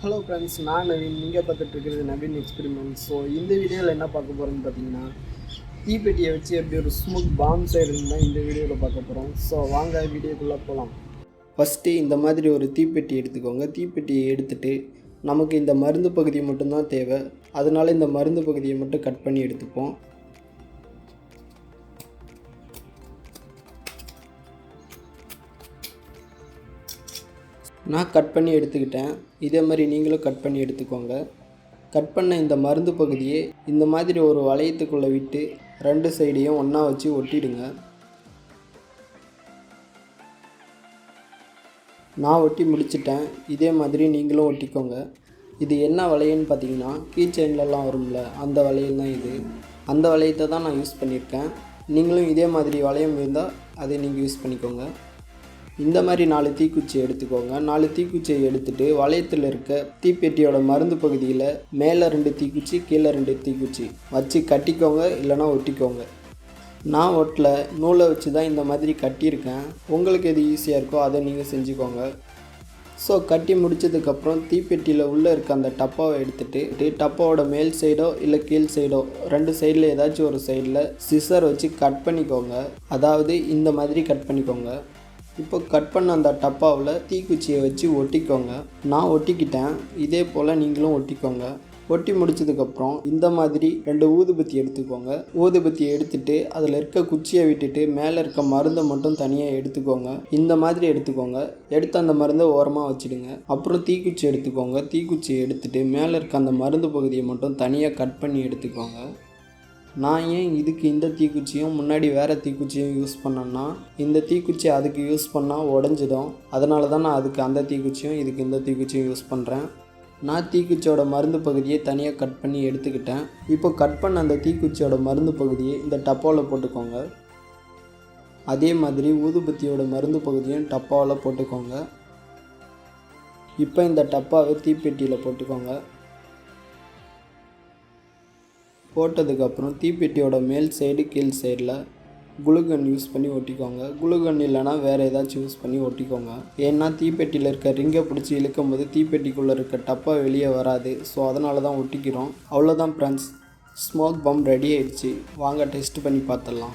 Hello friends, நான் நவீன். நீங்கள் பார்த்துட்டு இருக்கிறது நவீன் எக்ஸ்பெரிமெண்ட். ஸோ இந்த வீடியோவில் என்ன பார்க்க போகிறோம்னு பார்த்தீங்கன்னா, தீப்பெட்டியை வச்சு எப்படி ஒரு ஸ்மோக் பாம் செய்கிறதுன்னு தான் இந்த வீடியோவில் பார்க்க போகிறோம். ஸோ வாங்க வீடியோக்குள்ளே போகலாம். ஃபஸ்ட்டு இந்த மாதிரி ஒரு தீப்பெட்டி எடுத்துக்கோங்க. தீப்பெட்டியை எடுத்துகிட்டு நமக்கு இந்த மருந்து பகுதி மட்டும்தான் தேவை. அதனால் இந்த மருந்து பகுதியை மட்டும் கட் பண்ணி எடுத்துப்போம். நான் கட் பண்ணி எடுத்துக்கிட்டேன். இதே மாதிரி நீங்களும் கட் பண்ணி எடுத்துக்கோங்க. கட் பண்ண இந்த மருந்து பகுதியை இந்த மாதிரி ஒரு வளையத்துக்குள்ளே விட்டு 2 சைடையும் ஒன்றா வச்சு ஒட்டிடுங்க. நான் ஒட்டி முடிச்சிட்டேன். இதே மாதிரி நீங்களும் ஒட்டிக்கோங்க. இது என்ன வளையன்னு பார்த்தீங்கன்னா, கீ செயின்லலாம் வரும்ல, அந்த வளையல் தான் இது. அந்த வளையத்தை தான் நான் யூஸ் பண்ணியிருக்கேன். நீங்களும் இதே மாதிரி வளையம் இருந்தால் அதை நீங்கள் யூஸ் பண்ணிக்கோங்க. இந்த மாதிரி 4 தீக்குச்சி எடுத்துக்கோங்க. 4 தீக்குச்சியை எடுத்துகிட்டு வளையத்தில் இருக்க தீப்பெட்டியோட மருந்து பகுதியில் மேலே 2 தீக்குச்சி, கீழே 2 தீக்குச்சி வச்சு கட்டிக்கோங்க, இல்லைனா ஒட்டிக்கோங்க. நான் ஒட்டில் நூலை வச்சு தான் இந்த மாதிரி கட்டியிருக்கேன். உங்களுக்கு எது ஈஸியாக இருக்கோ அதை நீங்கள் செஞ்சுக்கோங்க. ஸோ கட்டி முடித்ததுக்கப்புறம் தீப்பெட்டியில் உள்ளே இருக்க அந்த டப்பாவை எடுத்துகிட்டு டப்பாவோட மேல் சைடோ இல்லை கீழ் சைடோ 2 சைடில் ஏதாச்சும் ஒரு சைடில் சிசர் வச்சு கட் பண்ணிக்கோங்க. அதாவது இந்த மாதிரி கட் பண்ணிக்கோங்க. இப்போ கட் பண்ண அந்த டப்பாவில் தீக்குச்சியை வச்சு ஒட்டிக்கோங்க. நான் ஒட்டிக்கிட்டேன். இதே போல் நீங்களும் ஒட்டிக்கோங்க. ஒட்டி முடிச்சதுக்கப்புறம் இந்த மாதிரி 2 ஊதுபத்தி எடுத்துக்கோங்க. ஊதுபத்தியை எடுத்துகிட்டு அதில் இருக்க குச்சியை விட்டுட்டு மேலே இருக்க மருந்தை மட்டும் தனியாக எடுத்துக்கோங்க. இந்த மாதிரி எடுத்துக்கோங்க. எடுத்து அந்த மருந்தை ஓரமாக வச்சுடுங்க. அப்புறம் தீக்குச்சி எடுத்துக்கோங்க. தீக்குச்சியை எடுத்துகிட்டு மேலே இருக்க அந்த மருந்து பகுதியை மட்டும் தனியாக கட் பண்ணி எடுத்துக்கோங்க. நான் ஏன் இதுக்கு இந்த தீக்குச்சியும் முன்னாடி வேறு தீக்குச்சியும் யூஸ் பண்ணேன்னா, இந்த தீக்குச்சி அதுக்கு யூஸ் பண்ணால் உடஞ்சிடும். அதனால தான் நான் அதுக்கு அந்த தீக்குச்சியும் இதுக்கு இந்த தீக்குச்சியும் யூஸ் பண்ணுறேன். நான் தீக்குச்சியோட மருந்து பகுதியை தனியாக கட் பண்ணி எடுத்துக்கிட்டேன். இப்போ கட் பண்ண அந்த தீக்குச்சியோட மருந்து பகுதியை இந்த டப்பாவில் போட்டுக்கோங்க. அதே மாதிரி ஊதுபத்தியோட மருந்து பகுதியும் டப்பாவில் போட்டுக்கோங்க. இப்போ இந்த டப்பாவை தீப்பெட்டியில் போட்டுக்கோங்க. போட்டதுக்கப்புறம் தீப்பெட்டியோட மேல் சைடு கீழ் சைடில் குளுகன் யூஸ் பண்ணி ஒட்டிக்கோங்க. குளுகன் இல்லைனா வேறு ஏதாச்சும் யூஸ் பண்ணி ஒட்டிக்கோங்க. ஏன்னா தீப்பெட்டியில் இருக்க ரிங்கை பிடிச்சி இழுக்கும் போது தீப்பெட்டிக்குள்ளே இருக்க டப்பா வெளியே வராது. ஸோ அதனால தான் ஒட்டிக்கிறோம். அவ்வளோதான் ஃப்ரெண்ட்ஸ், ஸ்மோக் பம் ரெடி ஆயிடுச்சு. வாங்க டெஸ்ட் பண்ணி பார்த்துடலாம்.